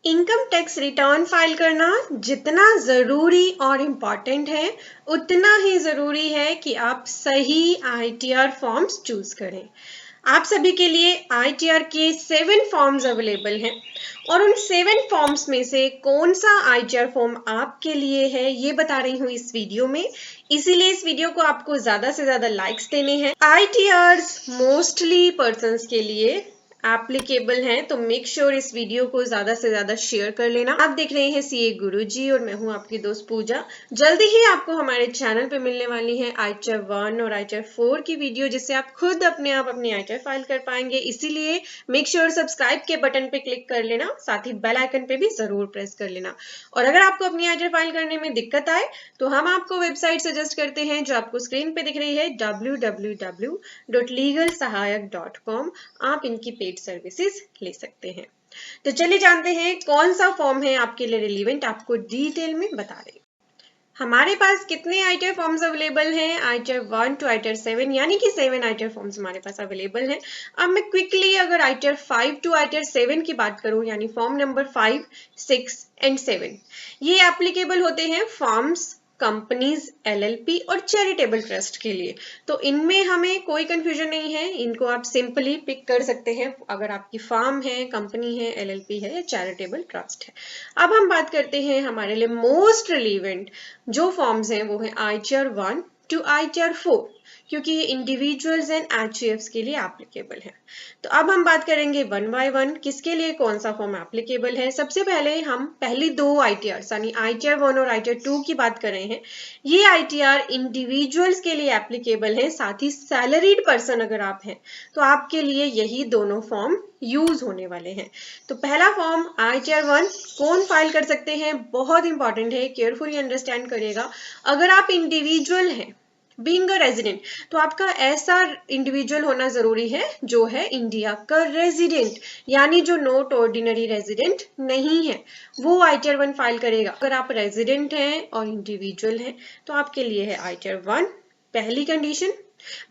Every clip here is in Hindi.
इनकम टैक्स रिटर्न फाइल करना जितना ज़रूरी और इम्पॉर्टेंट है उतना ही ज़रूरी है कि आप सही आईटीआर फॉर्म्स चूज करें। आप सभी के लिए आईटीआर के 7 फॉर्म्स अवेलेबल हैं और उन 7 फॉर्म्स में से कौन सा आईटीआर फॉर्म आपके लिए है ये बता रही हूँ इस वीडियो में। इसीलिए इस वीडियो को आपको ज़्यादा से ज़्यादा लाइक्स देने हैं। आईटीआर्स मोस्टली पर्सन्स के लिए एप्लीकेबल हैं, तो मेक श्योर इस वीडियो को ज्यादा से ज्यादा शेयर कर लेना। आप देख रहे हैं सीए गुरुजी और मैं हूं आपकी दोस्त पूजा। जल्दी ही आपको हमारे चैनल पे मिलने वाली है आईटीआर 1 और आईटीआर 4 की वीडियो, जिससे आप खुद अपने आप अपनी आईटीआर फाइल कर पाएंगे। इसीलिए मेक श्योर सब्सक्राइब के बटन पे क्लिक कर लेना, साथ ही बेल आइकन पे भी जरूर प्रेस कर लेना। और अगर आपको अपनी आईटीआर फाइल करने में दिक्कत आए तो हम आपको वेबसाइट सजेस्ट करते हैं जो आपको स्क्रीन पे दिख रही है www.legalsahayak.com। आप इनकी पेड सर्विसेज ले सकते हैं। तो चलिए जानते हैं कौन सा फॉर्म है आपके लिए रिलीवेंट, आपको डिटेल में बता रहे हैं। हमारे पास कितने आईटीआर फॉर्म्स अवेलेबल हैं? आईटीआर 1 टू आईटीआर 7 यानी कि 7 आईटीआर फॉर्म्स हमारे पास अवेलेबल हैं। अब मैं क्विकली अगर आईटीआर 5 टू आईटीआर 7 की बात करूं, यानी फॉर्म नंबर 5, 6 एंड 7, ये एप्लीकेबल होते हैं फॉर्म्स, कंपनीज, एलएलपी और चैरिटेबल ट्रस्ट के लिए। तो इनमें हमें कोई कंफ्यूजन नहीं है, इनको आप सिंपली पिक कर सकते हैं अगर आपकी फार्म है, कंपनी है, एलएलपी है या चैरिटेबल ट्रस्ट है। अब हम बात करते हैं हमारे लिए मोस्ट रिलीवेंट जो फॉर्म्स हैं, वो है आईटीआर 1 टू आईटीआर 4, क्योंकि ये इंडिविजुअल्स एंड एचयूएफ्स के लिए एप्लीकेबल है। तो अब हम बात करेंगे वन बाय वन किसके लिए कौन सा फॉर्म एप्लीकेबल है। सबसे पहले हम पहली दो आईटीआर यानी आईटीआर 1 और आईटीआर 2 की बात कर रहे हैं। ये आईटीआर इंडिविजुअल्स के लिए एप्लीकेबल है, साथ ही सैलरीड पर्सन अगर आप हैं तो आपके लिए यही दोनों फॉर्म यूज होने वाले हैं। तो पहला फॉर्म आईटीआर 1 कौन फाइल कर सकते हैं, बहुत इंपॉर्टेंट है, केयरफुली अंडरस्टैंड करिएगा। अगर आप इंडिविजुअल हैं बीइंग अ रेजिडेंट, तो आपका ऐसा इंडिविजुअल होना जरूरी है जो है इंडिया का रेजिडेंट, यानी जो नॉट ऑर्डिनरी रेजिडेंट नहीं है वो आईटीआर 1 फाइल करेगा। अगर आप रेजिडेंट हैं और इंडिविजुअल हैं तो आपके लिए है आईटीआर 1 पहली कंडीशन।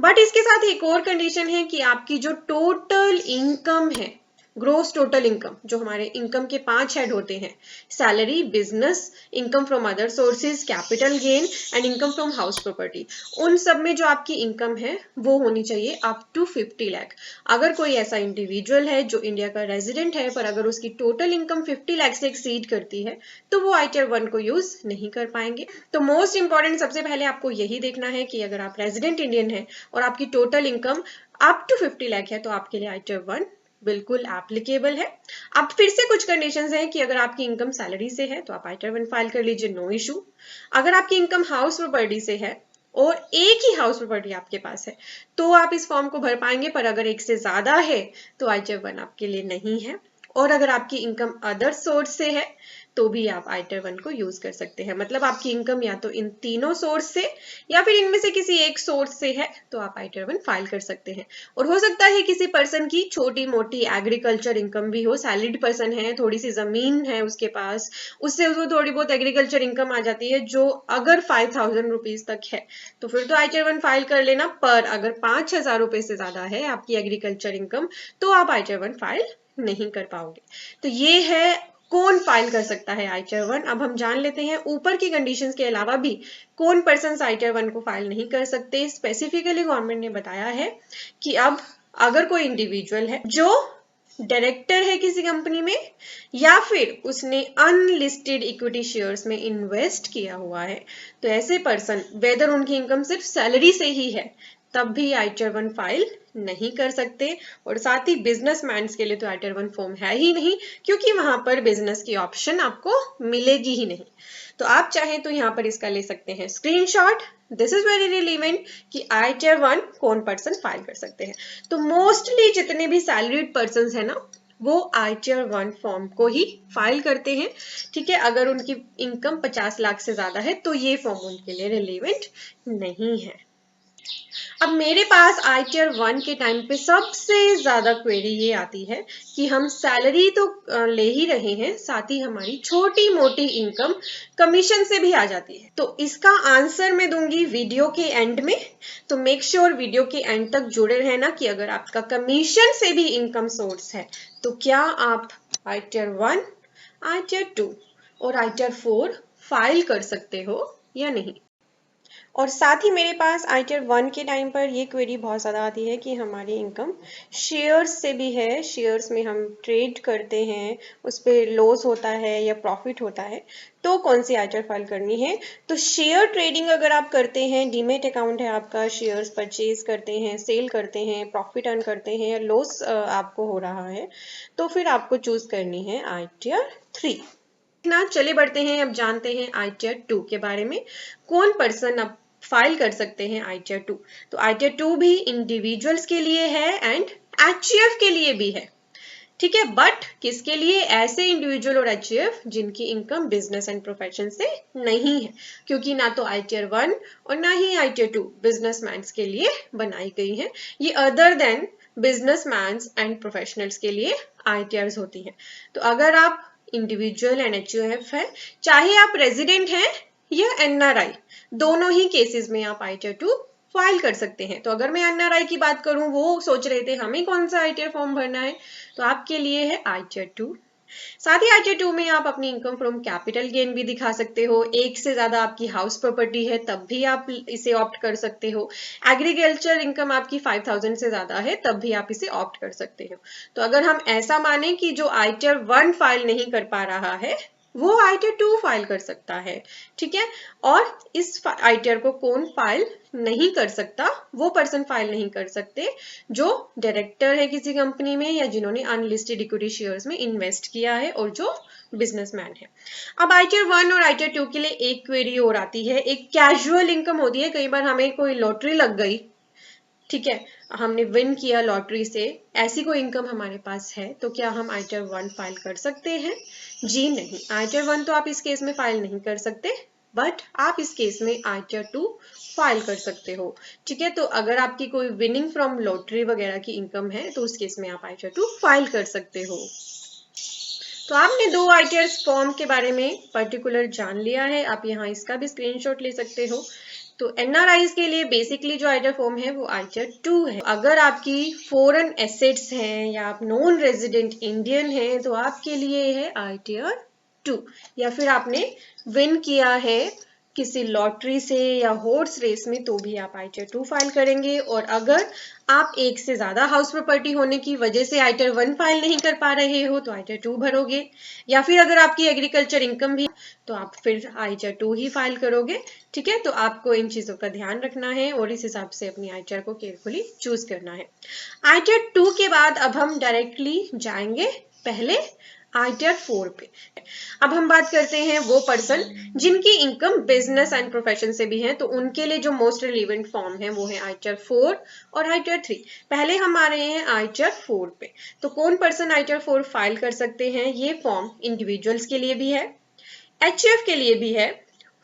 बट इसके साथ एक और कंडीशन है कि आपकी जो टोटल इनकम है, ग्रोस टोटल इनकम, जो हमारे इनकम के 5 हेड होते हैं, salary, business, income from other sources, capital gain and income from house property, उन सब में जो आपकी इनकम है वो होनी चाहिए अप टू 50 लाख। अगर कोई ऐसा इंडिविजुअल है जो इंडिया का रेजिडेंट है पर अगर उसकी टोटल इनकम 50 लाख से एक्सीड करती है तो वो आईटीआर 1 को यूज नहीं कर पाएंगे। तो मोस्ट इंपॉर्टेंट सबसे पहले आपको यही देखना है कि अगर आप रेजिडेंट इंडियन है और आपकी total income up to 50 lakh है तो आपके लिए आईटीआर 1 बिल्कुल एप्लीकेबल है। अब फिर से कुछ कंडीशंस हैं कि अगर आपकी इनकम सैलरी से है तो आप आईटीआर 1 फाइल कर लीजिए, नो इशू। अगर आपकी इनकम हाउस प्रॉपर्टी से है और एक ही हाउस प्रॉपर्टी आपके पास है तो आप इस फॉर्म को भर पाएंगे, पर अगर एक से ज्यादा है तो आईटीआर 1 आपके लिए नहीं है। और अगर आपकी इनकम अदर सोर्स से है तो भी आप आईटीआर 1 को यूज कर सकते हैं। मतलब आपकी इनकम या तो इन तीनों सोर्स से या फिर इनमें से किसी एक सोर्स से है तो आप आईटीआर 1 फाइल कर सकते हैं। और हो सकता है किसी पर्सन की छोटी मोटी एग्रीकल्चर इनकम भी हो, सैलरीड पर्सन है, थोड़ी सी जमीन है उसके पास, उससे उसको थोड़ी बहुत एग्रीकल्चर इनकम आ जाती है जो अगर 5000 रुपीज तक है तो फिर तो आईटीआर 1 फाइल कर लेना। पर अगर 5000 रुपए से ज्यादा है आपकी एग्रीकल्चर इनकम तो आप आईटीआर 1 फाइल नहीं कर पाओगे। तो ये है कौन फाइल कर सकता है आईटीआर 1। अब हम जान लेते हैं ऊपर की कंडीशंस के अलावा भी कौन पर्सन आईटीआर 1 को फाइल नहीं कर सकते। स्पेसिफिकली गवर्नमेंट ने बताया है कि अब अगर कोई इंडिविजुअल है जो डायरेक्टर है किसी कंपनी में या फिर उसने अनलिस्टेड इक्विटी शेयर्स में इन्वेस्ट किया हुआ है तो ऐसे पर्सन वेदर उनकी इनकम सिर्फ सैलरी से ही है तब भी आईटीआर 1 फाइल नहीं कर सकते। और साथ ही बिजनेसमैन के लिए तो आईटीआर 1 फॉर्म है ही नहीं, क्योंकि वहां पर बिजनेस की ऑप्शन आपको मिलेगी ही नहीं। तो आप चाहें तो यहाँ पर इसका ले सकते हैं screenshot. This is very relevant कि आईटीआर 1 कौन पर्सन फाइल कर सकते हैं। तो मोस्टली जितने भी सैलरीड पर्सन है ना वो आईटीआर 1 फॉर्म को ही फाइल करते हैं। ठीक है, अगर उनकी इनकम 50 लाख से ज्यादा है तो ये फॉर्म उनके लिए रिलीवेंट नहीं है। अब मेरे पास आईटीआर 1 के टाइम पे सबसे ज्यादा क्वेरी ये आती है कि हम सैलरी तो ले ही रहे हैं, साथ ही हमारी छोटी मोटी इनकम कमीशन से भी आ जाती है। तो इसका आंसर मैं दूंगी वीडियो के एंड में, तो मेक श्योर वीडियो के एंड तक जुड़े रहना कि अगर आपका कमीशन से भी इनकम सोर्स है तो क्या आप आईटीआर 1 आईटीआर 2 और आईटीआर 4 फाइल कर सकते हो या नहीं। और साथ ही मेरे पास आईटीआर 1 के टाइम पर ये क्वेरी बहुत ज़्यादा आती है कि हमारी इनकम शेयर्स से भी है, शेयर्स में हम ट्रेड करते हैं, उस पर लॉस होता है या प्रॉफिट होता है, तो कौन सी आईटीआर फाइल करनी है। तो शेयर ट्रेडिंग अगर आप करते हैं, डीमेट अकाउंट है आपका, शेयर्स परचेज करते हैं, सेल करते हैं, प्रॉफिट अर्न करते हैं या लॉस आपको हो रहा है, तो फिर आपको चूज करनी है आईटीआर 3 ना। चले बढ़ते हैं, अब जानते हैं आईटीआर 2 के बारे में। कौन पर्सन अब फाइल कर सकते हैं आईटीआर 2। तो आईटीआर 2 भी इंडिविजुअल्स के लिए है एंड एचयूएफ के लिए भी है, ठीक है। बट किसके लिए? ऐसे इंडिविजुअल और एचयूएफ जिनकी इनकम बिजनेस एंड प्रोफेशन से नहीं है, क्योंकि ना तो आईटीआर 1 और ना ही आईटीआर 2 बिजनेसमैन के लिए बनाई गई है। ये other than businessman and professionals के लिए आईटीआर होती है। तो अगर आप इंडिविजुअल एंड एचयूएफ है, चाहे आप रेजिडेंट हैं या एनआरआई, दोनों ही केसेस में आप आईटीआर 2 फाइल कर सकते हैं। तो अगर मैं एनआरआई की बात करूं, वो सोच रहे थे हमें कौन सा आईटीआर फॉर्म भरना है, तो आपके लिए है आईटीआर 2। साथ ही आईटीआर 2 में आप अपनी इनकम फ्रॉम कैपिटल गेन भी दिखा सकते हो। एक से ज्यादा आपकी हाउस प्रॉपर्टी है तब भी आप इसे ऑप्ट कर सकते हो। एग्रीकल्चर इनकम आपकी 5000 से ज्यादा है तब भी आप इसे ऑप्ट कर सकते हो। तो अगर हम ऐसा माने कि जो आईटीआर 1 फाइल नहीं कर पा रहा है वो आईटीआर 2 फाइल कर सकता है, ठीक है। और इस आईटीआर को कौन फाइल नहीं कर सकता? वो पर्सन फाइल नहीं कर सकते जो डायरेक्टर है किसी कंपनी में या जिन्होंने अनलिस्टेड इक्विटी शेयर्स में इन्वेस्ट किया है और जो बिजनेसमैन है। अब आईटीआर 1 और आईटीआर 2 के लिए एक क्वेरी और आती है, एक कैजुअल इनकम होती है। कई बार हमें कोई लॉटरी लग गई, ठीक है, हमने विन किया लॉटरी से, ऐसी कोई इनकम हमारे पास है, तो क्या हम आईटीआर 1 फाइल कर सकते हैं? जी नहीं, आईटीआर 1 तो आप इस केस में फाइल नहीं कर सकते, बट आप इस केस में आईटीआर 2 फाइल कर सकते हो, ठीक है। तो अगर आपकी कोई विनिंग फ्रॉम लॉटरी वगैरह की इनकम है तो उस केस में आप आईटीआर 2 फाइल कर सकते हो। तो आपने दो आईटीआर फॉर्म के बारे में पर्टिकुलर जान लिया है, आप यहाँ इसका भी स्क्रीनशॉट ले सकते हो। तो एनआरआईज के लिए बेसिकली जो आईटीआर फॉर्म है वो आईटीआर 2 है। अगर आपकी फॉरेन एसेट्स हैं या आप नॉन रेजिडेंट इंडियन हैं तो आपके लिए है आईटीआर 2। या फिर आपने विन किया है किसी लॉटरी से या हॉर्स रेस में तो भी आप आईटीआर 2 फाइल करेंगे। और अगर आप एक से ज्यादा हाउस प्रॉपर्टी होने की वजह से आईटीआर 1 फाइल नहीं कर पा रहे हो तो आईटीआर 2 भरोगे। या फिर अगर आपकी एग्रीकल्चर इनकम भी तो आप फिर आईटीआर 2 ही फाइल करोगे, ठीक है। तो आपको इन चीजों का ध्यान रखना है और इस हिसाब से अपनी आईटीआर को केयरफुली चूज करना है। आईटीआर 2 के बाद अब हम डायरेक्टली जाएंगे पहले आईटीआर 4 पे। अब हम बात करते हैं वो पर्सन जिनकी इनकम बिजनेस एंड प्रोफेशन से भी है, तो उनके लिए जो मोस्ट रिलेवेंट फॉर्म है वो है आईटीआर 4 और आईटीआर 3। पहले हम आ रहे हैं आईटीआर 4 पे। तो कौन पर्सन आईटीआर 4 फाइल कर सकते हैं? ये फॉर्म इंडिविजुअल्स के लिए भी है, एचयूएफ के लिए भी है,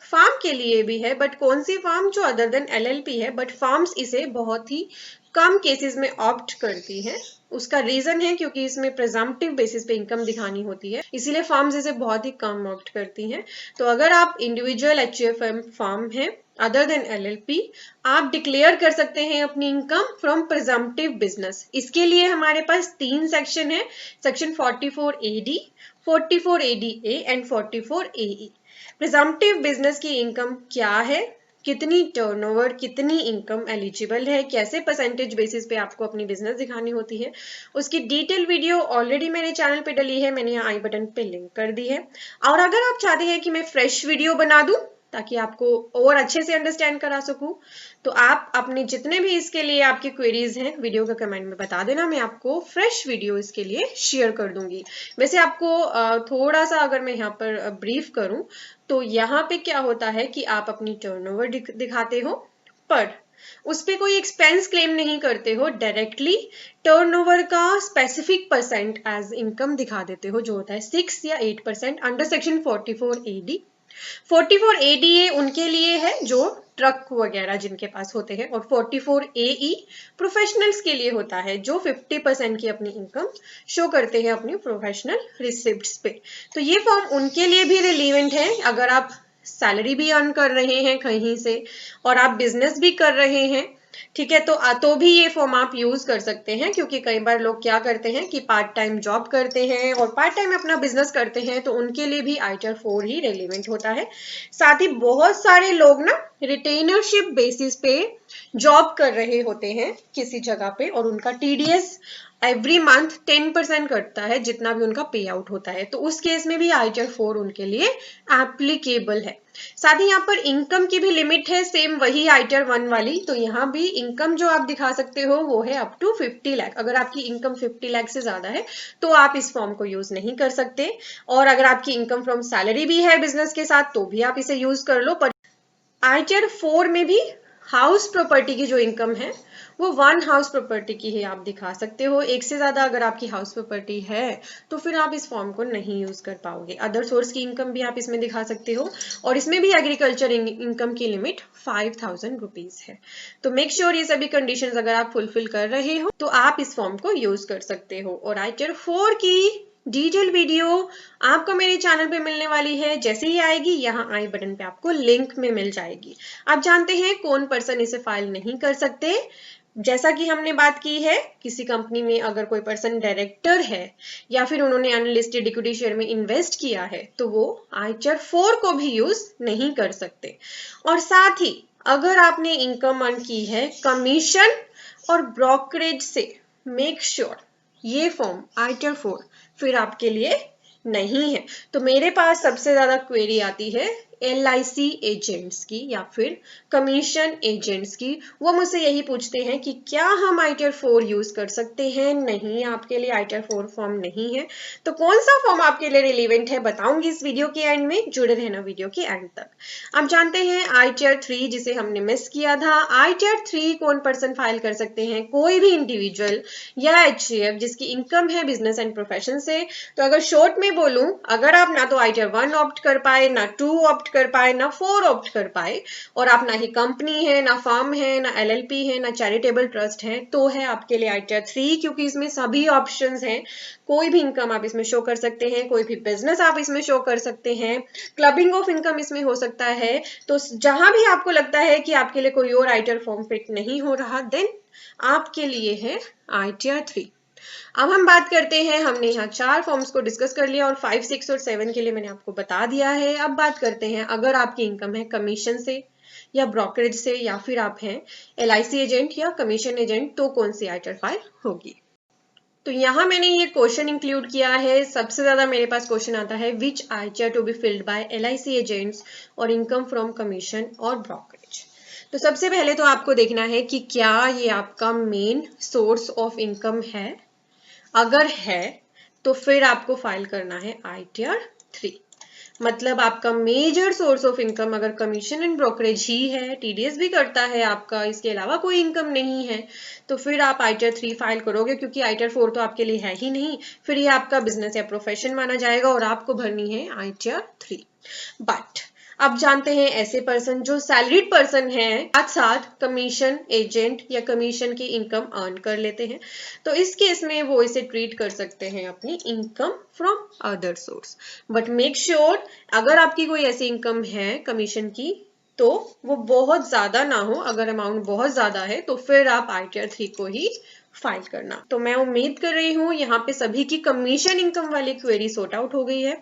फार्म के लिए भी है। बट कौन सी फार्म? जो अदर देन एलएलपी है, बट फार्म्स इसे बहुत ही कम केसेस में ऑप्ट करती हैं। उसका रीजन है क्योंकि इसमें प्रिजम्पटिव बेसिस पे इनकम दिखानी होती है, इसीलिए फार्म्स इसे बहुत ही कम ऑप्ट करती हैं। तो अगर आप इंडिविजुअल एचयूएफ फार्म है अदर देन एलएलपी, आप डिक्लेयर कर सकते हैं अपनी इनकम फ्रॉम प्रिजम्पटिव बिजनेस। इसके लिए हमारे पास 3 सेक्शन है, section 44AD, 44ADA and 44AE। Presumptive business की इनकम क्या है, कितनी टर्नओवर, कितनी इनकम एलिजिबल है, कैसे परसेंटेज बेसिस पे आपको अपनी बिजनेस दिखानी होती है, उसकी डिटेल वीडियो ऑलरेडी मेरे चैनल पे डली है, मैंने यहाँ आई बटन पे लिंक कर दी है। और अगर आप चाहते हैं कि मैं फ्रेश वीडियो बना दूं ताकि आपको और अच्छे से अंडरस्टैंड करा सकूं, तो आप अपने जितने भी इसके लिए आपके क्वेरीज हैं वीडियो का कमेंट में बता देना, मैं आपको फ्रेश वीडियो इसके लिए शेयर कर दूंगी। वैसे आपको थोड़ा सा अगर मैं यहाँ पर ब्रीफ करूं तो यहाँ पे क्या होता है कि आप अपनी टर्नओवर दिखाते हो पर उस पे कोई एक्सपेंस क्लेम नहीं करते हो, डायरेक्टली टर्नओवर का स्पेसिफिक परसेंट एज इनकम दिखा देते हो, जो होता है 6 या 8% अंडर सेक्शन 44AD। 44ADA उनके लिए है जो ट्रक वगैरह जिनके पास होते हैं, और 44AE प्रोफेशनल्स के लिए होता है जो 50% की अपनी इनकम शो करते हैं अपनी प्रोफेशनल रिसिप्ट्स पे। तो ये फॉर्म उनके लिए भी रिलेवेंट है अगर आप सैलरी भी अर्न कर रहे हैं कहीं से और आप बिजनेस भी कर रहे हैं, ठीक है। तो भी ये फॉर्म आप यूज कर सकते हैं, क्योंकि कई बार लोग क्या करते हैं कि पार्ट टाइम जॉब करते हैं और पार्ट टाइम अपना बिजनेस करते हैं, तो उनके लिए भी आईटीआर 4 ही रेलिवेंट होता है। साथ ही बहुत सारे लोग ना रिटेनरशिप बेसिस पे जॉब कर रहे होते हैं किसी जगह पे, और उनका टीडीएस एवरी मंथ 10% कटता है जितना भी उनका पे आउट होता है, तो उस केस में भी आईटीआर 4 उनके लिए एप्लीकेबल है। साथ ही यहाँ पर इनकम की भी लिमिट है, सेम वही आईटीआर 1 वाली। तो यहाँ भी इनकम जो आप दिखा सकते हो वो है अप टू 50 लाख। अगर आपकी इनकम 50 लाख से ज्यादा है तो आप इस फॉर्म को यूज नहीं कर सकते, और अगर आपकी इनकम फ्रॉम सैलरी भी है बिजनेस के साथ तो भी आप इसे यूज कर लो। पर आईटीआर 4 में भी हाउस प्रॉपर्टी की जो इनकम है वो 1 हाउस प्रॉपर्टी की ही आप दिखा सकते हो। एक से ज्यादा अगर आपकी हाउस प्रॉपर्टी है तो फिर आप इस फॉर्म को नहीं यूज कर पाओगे। अदर सोर्स की इनकम भी आप इसमें दिखा सकते हो, और इसमें भी एग्रीकल्चर इनकम की लिमिट 5000 रुपीज है। तो मेक श्योर ये सभी कंडीशंस अगर आप फुलफिल कर रहे हो तो आप इस फॉर्म को यूज कर सकते हो। और आईटीआर 4 की डिटेल वीडियो आपको मेरे चैनल पे मिलने वाली है। जैसे ही आएगी यहाँ आई बटन पे आपको लिंक में मिल जाएगी। आप जानते हैं कौन पर्सन इसे फाइल नहीं कर सकते। जैसा कि हमने बात की है, किसी कंपनी में अगर कोई पर्सन डायरेक्टर है या फिर उन्होंने अनलिस्टेड इक्विटी शेयर में इन्वेस्ट किया है तो वो आईटीआर 4 को भी यूज नहीं कर सकते। और साथ ही अगर आपने इनकम अर्न की है कमीशन और ब्रोकरेज से, मेक श्योर ये फॉर्म आईटीआर 4 फिर आपके लिए नहीं है। तो मेरे पास सबसे ज्यादा क्वेरी आती है एलआईसी एजेंट्स की या फिर कमीशन एजेंट्स की। वो मुझसे यही पूछते हैं कि क्या हम आईटीआर 4 यूज कर सकते हैं। नहीं, आपके लिए आईटीआर 4 फॉर्म नहीं है। तो कौन सा फॉर्म आपके लिए रिलेवेंट है बताऊंगी इस वीडियो के एंड में, जुड़े रहना वीडियो के एंड तक। आप जानते हैं आईटीआर 3 जिसे हमने मिस किया था, आईटीआर 3 कौन पर्सन फाइल कर सकते हैं, कोई भी इंडिविजुअल या एचसीएफ जिसकी इनकम है बिजनेस एंड प्रोफेशन से। तो अगर शॉर्ट में बोलूं, अगर आप ना तो आईटीआर 1 ऑप्ट कर पाए, ना 2 ऑप्ट कर पाए, ना 4 ऑप्ट कर पाए, और आप ना ही कंपनी है, ना फर्म है, ना एलएलपी है, ना चैरिटेबल ट्रस्ट है, तो है आपके लिए आईटीआर 3, क्योंकि इसमें सभी ऑप्शंस हैं। कोई भी इनकम आप इसमें शो कर सकते हैं, कोई भी बिजनेस आप इसमें शो कर सकते हैं, क्लबिंग ऑफ इनकम इसमें हो सकता है। तो जहां भी आपको लगता है कि आपके लिए कोई और आईटीआर फॉर्म फिट नहीं हो रहा, देन आपके लिए है आईटीआर 3। अब हम बात करते हैं, हमने यहाँ 4 फॉर्म्स को डिस्कस कर लिया और 5, 6 और 7 के लिए मैंने आपको बता दिया है। अब बात करते हैं, अगर आपकी इनकम है कमीशन से या ब्रोकरेज से या फिर आप हैं एलआईसी एजेंट या कमीशन एजेंट, तो कौन सी आईटीआर फाइल होगी। तो यहाँ मैंने ये क्वेश्चन इंक्लूड किया है। सबसे ज्यादा मेरे पास क्वेश्चन आता है which ITR to be filled by LIC agents और इनकम फ्रॉम कमीशन और ब्रोकरेज। तो सबसे पहले तो आपको देखना है कि क्या ये आपका मेन सोर्स ऑफ इनकम है। अगर है तो फिर आपको फाइल करना है आईटीआर 3। मतलब आपका मेजर सोर्स ऑफ इनकम अगर कमीशन एंड ब्रोकरेज ही है, टीडीएस भी करता है आपका, इसके अलावा कोई इनकम नहीं है, तो फिर आप आईटीआर 3 फाइल करोगे, क्योंकि आईटीआर 4 तो आपके लिए है ही नहीं। फिर ये आपका बिजनेस या प्रोफेशन माना जाएगा और आपको भरनी है आईटीआर 3। बट अब जानते हैं ऐसे पर्सन जो सैलरीड पर्सन है, साथ साथ कमीशन एजेंट या कमीशन की इनकम अर्न कर लेते हैं, तो इस केस में वो इसे ट्रीट कर सकते हैं अपनी income from other source. But make sure अगर आपकी कोई ऐसी इनकम है कमीशन की तो वो बहुत ज्यादा ना हो। अगर अमाउंट बहुत ज्यादा है तो फिर आप आईटीआर 3 को ही फाइल करना। तो मैं उम्मीद कर रही हूँ यहाँ पे सभी की कमीशन इनकम वाली क्वेरी सॉर्ट आउट हो गई है।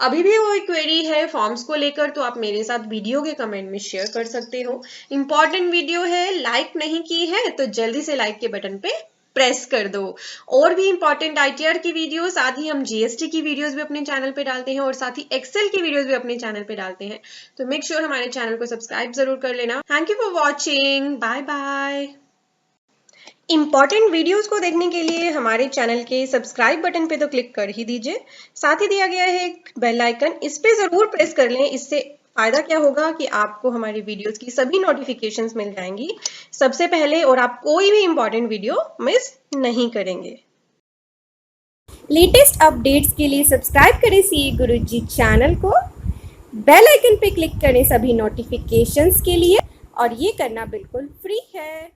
अभी भी वो क्वेरी है फॉर्म्स को लेकर, तो आप मेरे साथ वीडियो के कमेंट में शेयर कर सकते हो। इंपॉर्टेंट वीडियो है, लाइक नहीं की है तो जल्दी से लाइक के बटन पे प्रेस कर दो। और भी इंपॉर्टेंट आईटीआर की वीडियो, साथ ही हम जीएसटी की वीडियोस भी अपने चैनल पे डालते हैं और साथ ही एक्सेल की वीडियोस भी अपने चैनल पे डालते हैं। तो मेक श्योर हमारे चैनल को सब्सक्राइब जरूर कर लेना। Thank you for watching, bye bye. Important videos को देखने के लिए हमारे चैनल के सब्सक्राइब बटन पे तो क्लिक कर ही दीजिए, साथ ही दिया गया है एक बेल आइकन, इस पे जरूर प्रेस कर लें। इससे फायदा क्या होगा कि आपको हमारी वीडियोस की सभी नोटिफिकेशंस मिल जाएंगी सबसे पहले, और आप कोई भी इंपॉर्टेंट वीडियो मिस नहीं करेंगे। लेटेस्ट अपडेट्स के लिए सब्सक्राइब करें सीए गुरुजी चैनल को, बेल आइकन पे क्लिक करें सभी नोटिफिकेशंस के लिए, और ये करना बिल्कुल फ्री है।